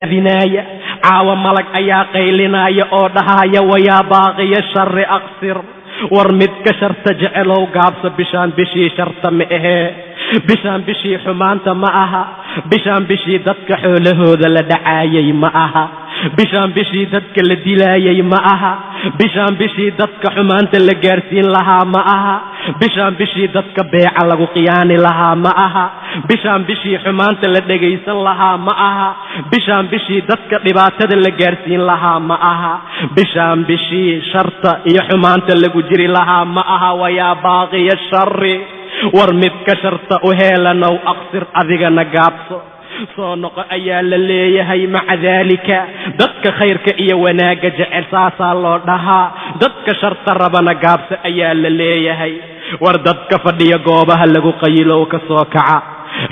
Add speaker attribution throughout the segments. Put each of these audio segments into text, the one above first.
Speaker 1: بناية عاو ملك أيا قيلنايا أو دهايا ويا باغي الشر أقصر ورمد كشرت جعلو قابس بشان بشي شرط مئه بشان بشي حمانت معها بشان بشي ددك حوله ذا لدعايي معها بشان بشي ددك لدلايي معها بشان بشي ددك حمانت لقارسين لها معها بشان بشي ددك بيع لغو قياني لها معها بشان بشي حمانت لدقيسن لها معها بشان بشي ددك لباتد لقارسين لها معها بشان بشي شرط يا حمانت لقجري لها معها ويا باغي الشر ورمد كشرط أهيلنا وأقصر أذيقنا قابص صونق أيال اللي هي مع ذلك ددك خيرك إيا وناق جعل ساسا الله دها ددك شرط ربنا قابص أيال اللي هي ورددك فدي قوبها لقو قيلو كسوكعا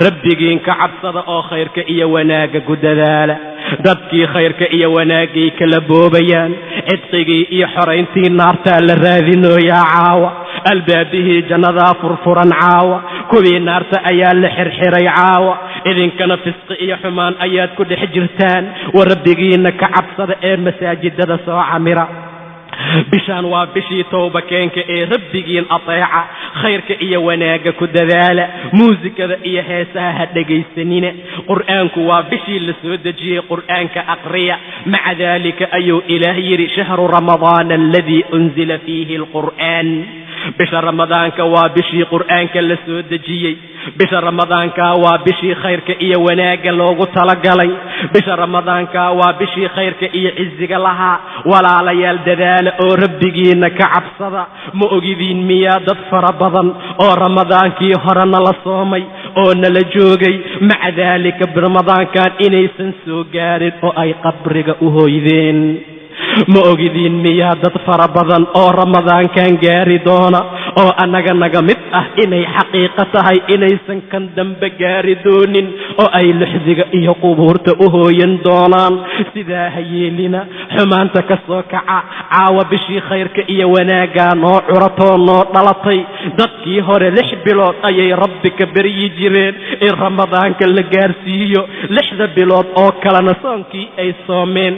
Speaker 1: ربيقين كعبصد أو خيرك إيا وناق قددالا ددكي خيرك إيا وناقي كلبوبيان عدقي إيا حرينتي نارتا لراذينو يا عاوة البابه جندا فرفرا عاوة كوي نارتا أيال لحرحري عاوة إذن كان فسق إيا حمان أيات كل حجرتان وربيقين كعبصد إيا مساجد دا سو عمرا بشان وابشي توبة كينك إيه ربيقين أطيعة خيرك إيا وناقا كدذالة موسيقى إيا هيساها دقي سنين قرآنك وابشي لسودجي قرآنك أقرية مع ذلك أيو إلهي شهر رمضان الذي أنزل فيه القرآن بشهر رمضان وابشي قرآنك لسودجي بشهر رمضان وابشي خيرك إيا وناقا لوغو تلقلي بشهر رمضان وابشي خيرك إيا عزق لها ولا ليال دذالة oo rabbigiina ka cabsada ma ogidin miyaa dad fara badan oo ramadaankii horena la soomay oo nala joogay maca daalika ramadaankan inaysan soo gaarin oo ay qabriga u hooydeen ma ogidin miyaa dad fara badan oo ramadaankan gaari doona oo anaga naga mid ah inay xaqiiqo tahay inaysan kan dambe gaari doonin oo ay lixdiga iyo qubuurta u hooyan doonaan sidaa hayeelina xumaanta ka soo kaca caawa bishii khayrka iyo wanaaga noo curatoo noo dhalatay dadkii hore 6 bilood ayay rabbi ka baryi jireen in ramadaanka la gaarsiiyo 6 bilood oo kalena soonkii ay soomeen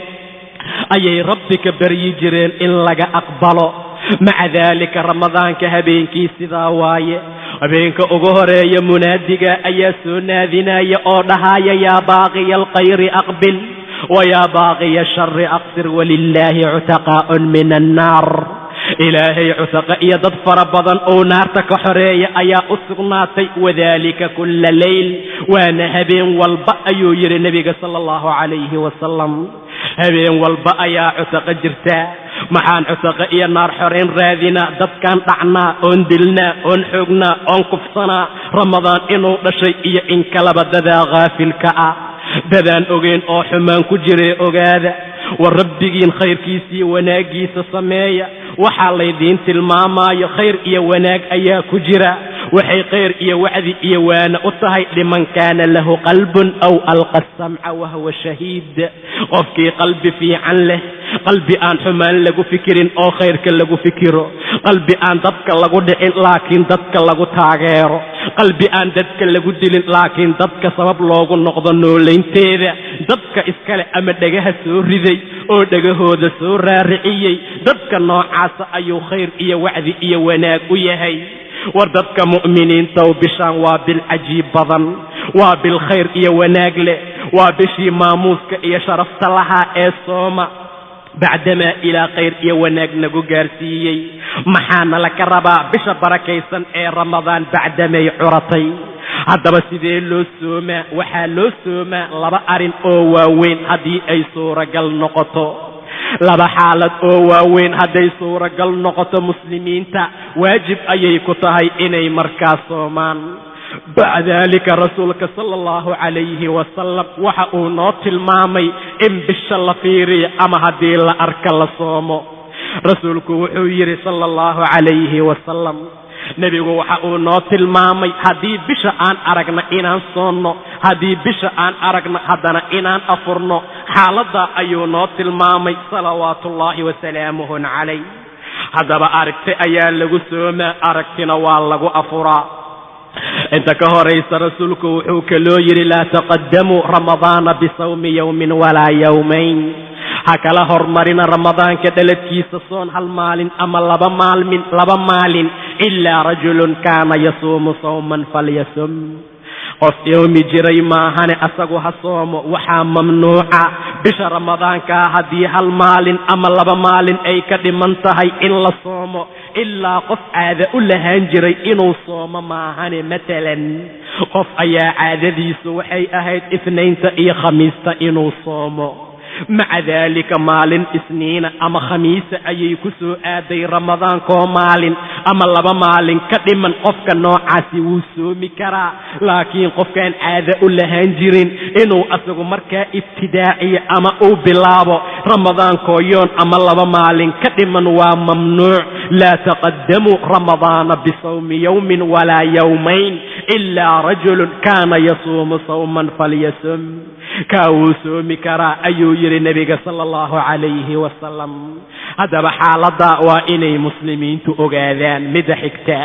Speaker 1: ayay rabbi ka baryi jireen in laga aqbalo مع ذلك رمضان كهبينكي سذا واي هبينك أغهري منادقا أيسو ناذنا يأودها يا باغي الخير أقبل ويا باغي الشر أقصر ولله عتقاء من النار إلهي عتقاء يضفر بضا أو نار تكحري أيا أسغناتي وذلك كل ليل وانا هبين والبأ يري النبي صلى الله عليه وسلم هبين والبأ يا عتقاء جرتا maxaan cusaqo iyo naar xoreen raadina dadkan dhacnaa oon dilnaa oon xoognaa oon kufsanaa ramadaan inuu dhashay iyo in kalaba dadaa qaafilka ah dadaan ogeyn oo xumaan ku jiray ogaada war rabbigiin khayrkiisii wanaagiisa sameeya waxaa laydiin tilmaamaayo khayr iyo wanaag ayaa ku jira waxay khayr iyo wacdi iyo waana u tahay liman kaana lahu qalbun aw alqa samca wahuwa shahiid qofkii qalbi fiican leh qalbi aan xumaan lagu fikirin oo khayrka lagu fikiro qalbi aan dadka lagu dhicin laakiin dadka lagu taageero qalbi aan dadka lagu dilin laakiin dadka sabab loogu noqdo nooleynteeda dadka iskale ama dhagaha soo riday oo dhagahooda soo raariciyay dadka noocaas ayuu khayr iyo wacdi iyo wanaag u yahay وردتك مؤمنين تو بشان وبالعجيب بضن وبالخير إيا وناقله وبشي ماموسك إيا شرفت لها إيصوما بعدما إلى خير إيا وناق نقو قارسيي محانا لك ربا بش بركيسا إيا رمضان بعدما يعرطي هذا بس ذي لو سوما وحالو سوما لبا أرين أواوين هدي أي صورة قل نقطو laba xaalad oo waaweyn haday suura gal noqoto muslimiinta waajib ayay ku tahay inay markaas soomaan bacdaalika rasuulka sallallahu alayhi wa sallam waxa uu noo tilmaamay in bisha la fiiriyo ama hadii la arka la soomo rasuulku wuxuu yiri sallallahu alayhi wa sallam nabigu waxa uu noo tilmaamay hadii bisha aan aragna inaan soonno hadii bisha aan aragna hadana inaan afurno xaalada ayuu noo tilmaamay salawaatullaahi wa salaamuhu alayhi hadaba aragti ayaa lagu soomaa aragtina waa lagu afuraa inta ka horaysa rasuulku wuxuu kaloo yidhi laa taqadamuu ramadaana bisawmi yawmin walaa yawmayn ha kala hormarina ramadaanka dhaladkiisa soon hal maalin ama laba maalin ilaa rajulun kaana yasuumu sawman falyasum qof yoomi jiray maahane asagu ha soomo. waxaa mamnuuca bisha ramadaankaa haddii hal maalin ama laba maalin ay ka dhiman tahay in la soomo ilaa qof caada u lahaan jiray inuu soomo maahane. matalan qof ayaa caadadiisu waxay ahayd isniinta iyo khamiista inuu soomo, maca daalika maalin isniina ama khamiisa ayay ku soo aaday ramadaankoo maalin ama laba maalin ka dhiman. qofka noocaasi wuu soomi karaa, laakiin qofkaan caado u lahaan jirin inuu asagu markaa ibtidaaciyo ama uu bilaabo ramadaankoo yoon ama laba maalin ka dhiman waa mamnuuc. laa taqadamuu ramadaana bisawmi yawmin walaa yawmayn ilaa rajulun kaana yasuumu sawman falyasum. kaa wuu soomi karaa ayuu yidhi nebiga sala allahu calayhi wasalam. haddaba xaaladda waa inay muslimiintu ogaadaan. mida xigta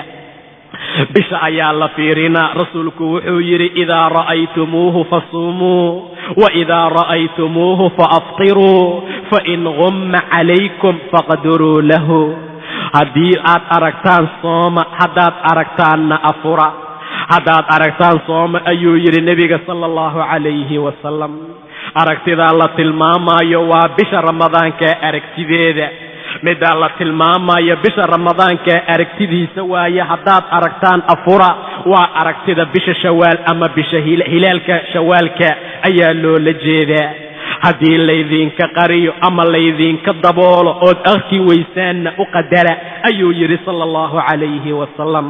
Speaker 1: bisha ayaa la fiirinaa. rasuulku wuxuu yidhi idaa ra'aytumuuhu fasuumuu waidaa ra'aytumuuhu faaftiruu fain gumma calaykum faqdiruu lahu. haddii aad aragtaan sooma, haddaad aragtaanna afura. haddaad aragtaan sooma ayuu yidhi nebiga sala allahu calayhi wasalam. aragtidaa la tilmaamayo waa bisha ramadaanka aragtideeda. middaa la tilmaamayo bisha ramadaanka aragtidiisa waaye. haddaad aragtaan afura waa aragtida bisha shawaal ama bisha hilaalka shawaalka ayaa loola jeedaa. haddii laydinka qariyo ama laydinka daboolo ood arki weysaanna u qadara ayuu yidhi sala allahu calayhi wasalam.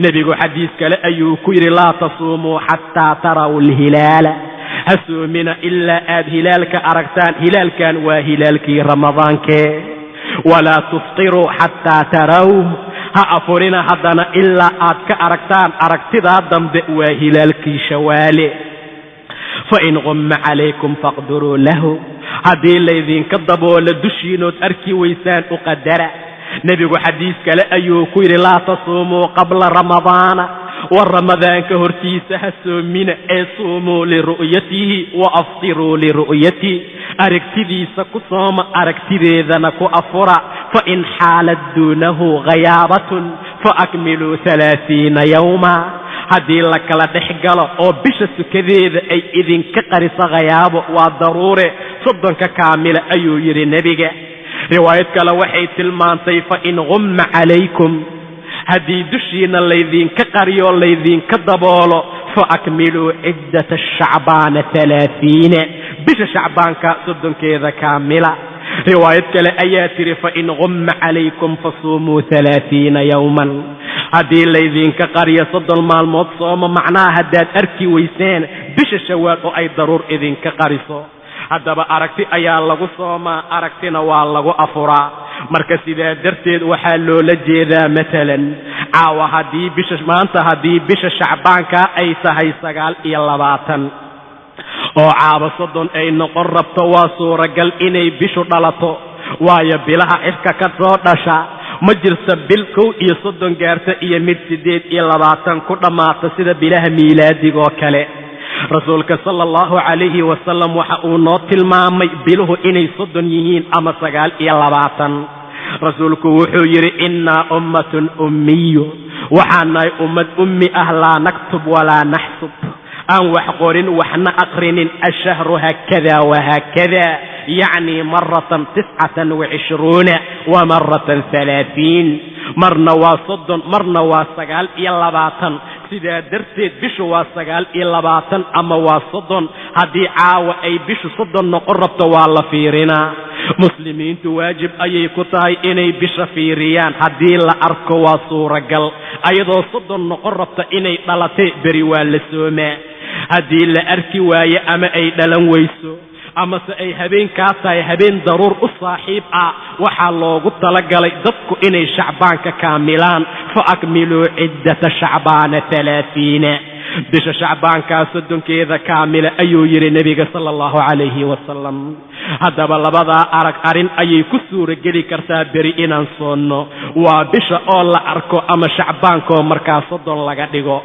Speaker 1: nebigu xadiis kale ayuu ku yidhi laa tasuumuu xataa taraw lhilaala. ha soomina ilaa aad hilaalka aragtaan. hilaalkan waa hilaalkii ramadaankee. walaa tuftiruu xataa tarawh. ha afurina haddana ilaa aad ka aragtaan. aragtidaa dambe waa hilaalkii shawaale. fain gumma calaykum faqdiruu lahu. haddii laydinka daboolo dushiinood arki weysaan u qadara. nebigu xadiis kale ayuu ku yidhi laa tasuumuu qabla ramadaana. war ramadaanka hortiisa ha soomina ee suumuu liru'yatihi wa aftiruu liru'yatihi. aragtidiisa ku sooma, aragtideedana ku afura. fain xaalat duunahu ghayaabatun faakmiluu 30 yawma. haddii la kala dhex galo oo bisha sukadeeda ay idinka qariso ghayaabo waa daruure 30 kaamila ayuu yidhi nebiga. riwaayad kale waxay tilmaantay fain gumma calaykum. haddii dushiina laydinka qariyo laydinka daboolo faakmiluu ciddata shacbaana 30. bisha shacbaanka 30keeda kaamila. riwaayad kale ayaa tiri fain gumma calaykum fasuumuu 30 yawman. haddii laydinka qariyo 30 maalmood sooma, macnaha haddaad arki weyseen bisha shawaal oo ay daruur idinka qariso. haddaba aragti ayaa lagu soomaa, aragtina waa lagu afuraa. marka sidaa darteed waxaa loola jeedaa matalan caawa maanta haddii bisha shacbaanka ay tahay 29 oo caawa 30 ay noqon rabto waa suuragal inay bishu dhalato. waayo bilaha cirka ka soo dhasha ma jirta bil 31 gaarta iyo mid 28 ku dhammaata sida bilaha miilaadigoo kale. rasuulka sala allahu calayhi wasalam waxa uu noo tilmaamay biluhu inay 30 yihiin ama 29. rasuulku wuxuu yidhi innaa ummatun ummiyu. waxaan nahay ummad ummi ah laa naktub walaa naxsub. aan wax qorin waxna aqrinin. ashahru haakada wahaakada yacni maratan 29 wa maratan 30. marna waa 30 marna waa 29. sidaa darteed bishu waa 29 ama waa 30. haddii caawa ay bishu 30 noqon rabto waa la fiirinaa. muslimiintu waajib ayay ku tahay inay bisha fiiriyaan. haddii la arko waa suuragal ayadoo 30 noqon rabta inay dhalatay beri waa la soomaa. haddii la arki waayo ama ay dhalan weyso amase ay habeenkaa tahay habeen daruur u saaxiib ah, waxaa loogu talagalay dadku inay shacbaanka kaamilaan. faakmiluu ciddata shacbaana 30. bisha shacbaankaa 30keeda kaamila ayuu yidhi nebiga sala allahu calayhi wasalam. haddaba labadaa arrin ayay ku suurageli kartaa beri inaan soonno. waa bisha oo la arko ama shacbaankaoo markaa 30 laga dhigo.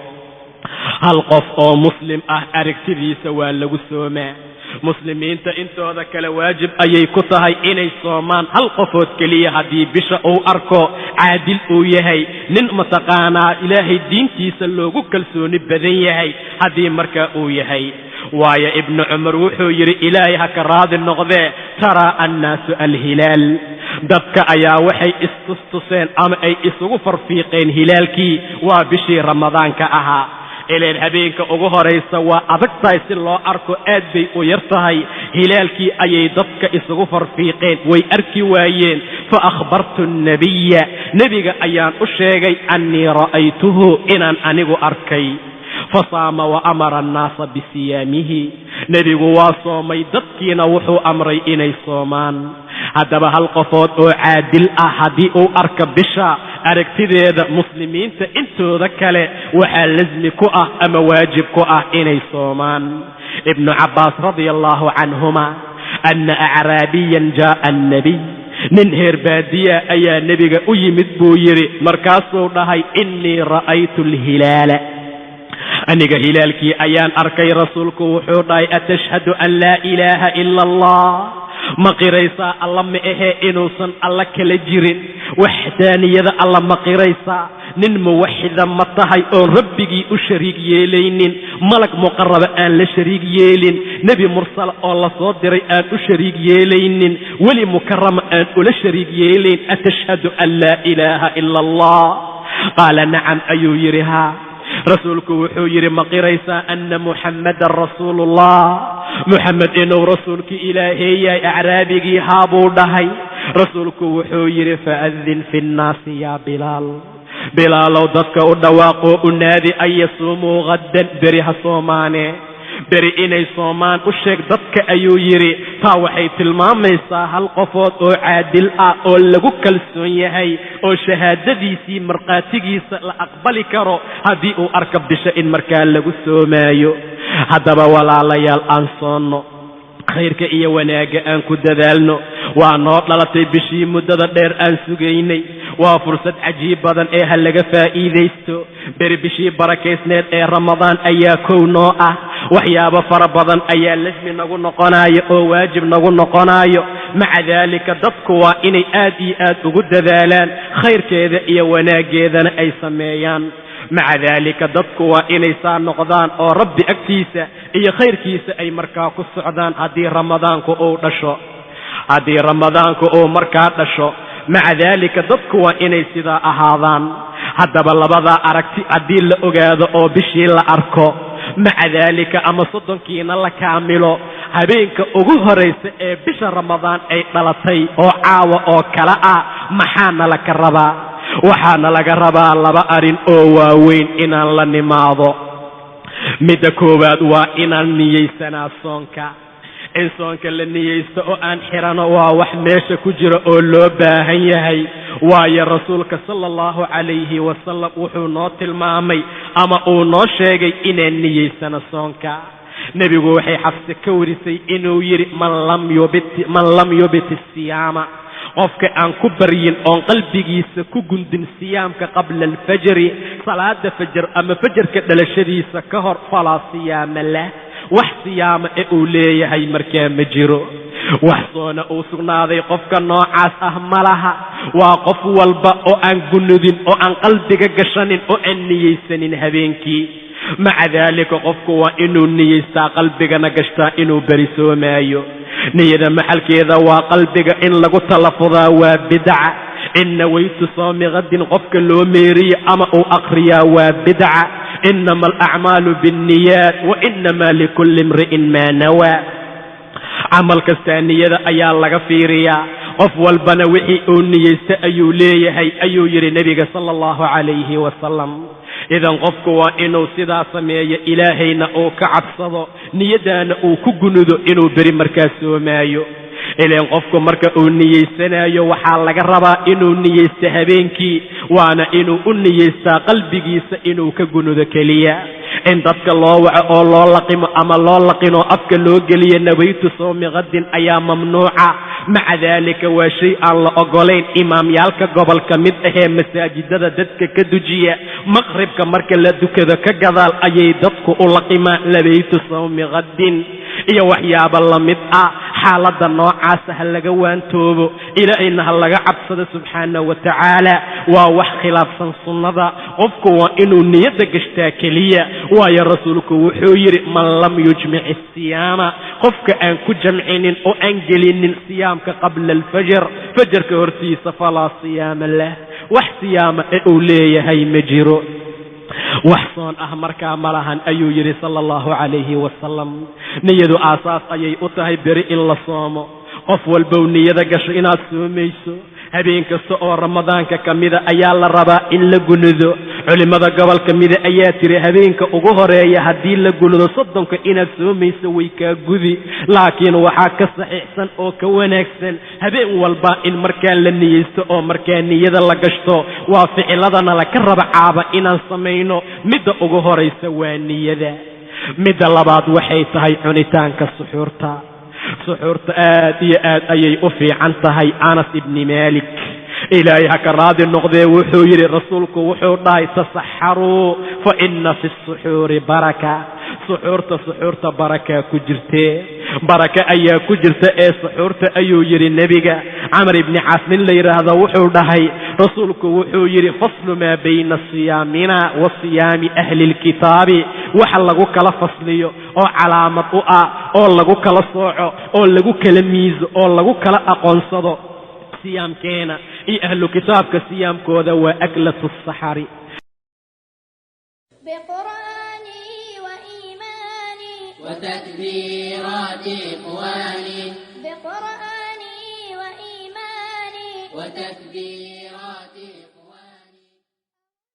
Speaker 1: hal qof oo muslim ah aragtidiisa waa lagu soomaa. muslimiinta intooda kale waajib ayay ku tahay inay soomaan hal qofood keliya haddii bisha uu arko caadil uu yahay, nin mataqaanaa ilaahay diintiisa loogu kalsooni badan yahay haddii markaa uu yahay. waayo ibnu cumar wuxuu yidhi ilaahay ha ka raadi noqdee taraa annaasu alhilaal, dadka ayaa waxay istustuseen ama ay isugu farfiiqeen hilaalkii waa bishii ramadaanka ahaa. ileen habeenka ugu horaysa waa adag tahay si loo arko, aad bay u yar tahay. hilaalkii ayay dadka isugu farfiiqeen, way arki waayeen. fa akhbartu nabiya, nebiga ayaan u sheegay annii ra'aytuhu, inaan anigu arkay. fasaama wa amara annaasa bisiyaamihi, nebigu waa soomay, dadkiina wuxuu amray inay soomaan. haddaba hal qofood oo caadil ah haddii uu arka bisha aragtideeda, muslimiinta intooda kale waxaa lasmi ku ah ama waajib ku ah inay soomaan. ibnu cabbaas radia allahu canhuma anna acraabiyan jaa'a annabiy, nin heer baadiya ayaa nebiga u yimid buu yidhi, markaasuu dhahay innii ra'aytu alhilaala, aniga hilaalkii ayaan arkay. rasuulku wuxuu dhahay atashhadu an laa ilaaha ila allah, ma qiraysaa alla ma ahee inuusan alla kala jirin, waxdaaniyada alla ma qiraysaa, nin muwaxida ma tahay oon rabbigii u shariig yeelaynin, malag muqaraba aan la shariig yeelin, nebi mursala oo la soo diray aan u shariig yeelaynin, weli mukarama aan ula shariig yeelayn, atashhadu an laa ilaaha ila allah? qaala nacam ayuu yidhi haa. rasuulku wuxuu yidhi ma qiraysaa anna muxammadan rasuulullah, muxamed inuu rasuulkii ilaahay yahay? acraabigii haa buu dhahay. rasuulku wuxuu yidhi faadin fi nnaasi yaa bilaal, bilaalow dadka u dhawaaqoo u naadi an yasuumuu gaddan, beri ha soomaane, beri inay soomaan u sheeg dadka ayuu yidhi. taa waxay tilmaamaysaa hal qofood oo caadil ah oo lagu kalsoon yahay oo shahaadadiisii markhaatigiisa la aqbali karo haddii uu arka bisha in markaa lagu soomaayo. haddaba walaalayaal aan soonno, khayrka iyo wanaagga aan ku dadaalno. waa noo dhalatay bishii muddada dheer aan sugaynay, waa fursad cajiib badan ee ha laga faa'iidaysto. beri bishii barakaysneed ee ramadaan ayaa kow noo ah, waxyaabo fara badan ayaa lasmi nagu noqonayo oo waajib nagu noqonayo. maca daalika dadku waa inay aad iyo aad ugu dadaalaan khayrkeeda iyo wanaaggeedana ay sameeyaan. maca daalika dadku waa inay saa noqdaan oo rabbi agtiisa iyo khayrkiisa ay markaa ku socdaan haddii ramadaanku uu dhasho. haddii ramadaanku uu markaa dhasho, maca daalika dadku waa inay sidaa ahaadaan. haddaba labadaa aragti haddii la ogaado oo bishii la arko, maca daalika ama soddonkiina la kaamilo, habeenka ugu horaysa ee bisha ramadaan ay dhalatay oo caawa oo kale ah, maxaana laga rabaa? waxaana laga rabaa laba arrin oo waaweyn inaan la nimaado. midda koowaad waa inaan niyeysanaa soonka. in soonka la niyeysto oo aan xirano waa wax meesha ku jira oo loo baahan yahay. waayo rasuulka sala allahu calayhi wasalam wuxuu noo tilmaamay ama uu noo sheegay inaan niyeysano soonka. nebigu waxay xafse ka warisay inuu yidhi man lam yubiti siyaama, qofka aan ku baryin oon qalbigiisa ku gundin siyaamka qabla alfajri, salaada fajar ama fajarka dhalashadiisa ka hor, falaa siyaama lah, wax siyaama ee uu leeyahay markaa ma jiro. wax soona uu sugnaaday qofka noocaas ah ma laha. waa qof walba oo aan gunudin oo aan qalbiga gashanin oo aan niyeysanin habeenkii. maca daalika qofku waa inuu niyeystaa, qalbigana gashtaa inuu beri soomaayo. niyada maxalkeeda waa qalbiga in lagu talafudaa waa bidca. in nawaytu soomi qadin qofka loo meeriyo ama uu aqriyaa waa bidca. inama alacmaalu biاnniyaat wa inama likulli imri'in maa nawaa. camal kastaa niyada ayaa laga fiiriyaa, qof walbana wixii uu niyeysta ayuu leeyahay ayuu yidhi nebiga sala allahu calayhi wasalam. idan qofku waa inuu sidaa sameeyo, ilaahayna uu ka cabsado, niyadaana uu ku gunudo inuu beri markaa soomaayo. ileen qofku marka uu niyeysanayo waxaa laga rabaa inuu niyeysto habeenkii, waana inuu u niyeystaa qalbigiisa inuu ka gunudo keliya. in dadka loo waco oo loo laqimo ama loo laqino afka loo geliyo nawaytu sawmi qadin ayaa mamnuuca. maca daalika waa shay aan la ogolayn. imaamyaalka gobolka mid ahee masaajidada dadka ka dujiya maqribka marka la dukado ka gadaal ayay dadku u laqimaan nawaytu sawmi qadin iyo waxyaaba la mid ah. xaaladda noocaasa ha laga waantoobo, ilaahayna ha laga cabsado subxaanahu wa tacaala. waa wax khilaafsan sunnada. qofku waa inuu niyadda gashtaa keliya, waayo rasuulku wuxuu yidhi man lam yujmic isiyaama, qofka aan ku jamcinin oo aan gelinin siyaamka qabla alfajr, fajarka hortiisa falaa siyaama lah, wax siyaama ee uu leeyahay ma jiro. wax soon ah markaa ma lahan ayuu yidhi sala allahu calayhi wasalam. niyadu aasaas ayay u tahay beri in la soomo. qof walbow niyada gasho inaad soomayso. habeen kasta oo ramadaanka ka mida ayaa la rabaa in la gunudo. culimmada gobolka mida ayaa tiri habeenka ugu horeeya haddii la gunudo 30 inaad soomayso way kaa gudi. laakiin waxaa ka saxiixsan oo ka wanaagsan habeen walba in markaa la niyeysto oo markaa niyada la gashto. waa ficiladana la ka raba caaba inaan samayno. midda ugu horaysa waa niyada. midda labaad waxay tahay cunitaanka suxuurta. suxuurta aad iyo aad ayay u fiican tahay. anas ibni maalik ilaahay ha ka raadi noqdee wuxuu yidhi rasuulku wuxuu dhahay tasaxaruu fa inna fi suxuuri baraka. suxuurta barakaa ku jirtee, baraka ayaa ku jirta ee suxuurta ayuu yidhi nebiga. camar ibni caas nin la yidhaahdo wuxuu dhahay rasuulku wuxuu yidhi faslu maa bayna siyaamina wa siyaami ahli lkitaabi. waxa lagu kala fasliyo oo calaamad u ah oo lagu kala sooco oo lagu kala miiso oo lagu kala aqoonsado siyaamkeena iyo ahlu kitaabka siyaamkooda waa aklatu saxari.
Speaker 2: وتكبيرات إخواني بقرآني وإيماني وتكبير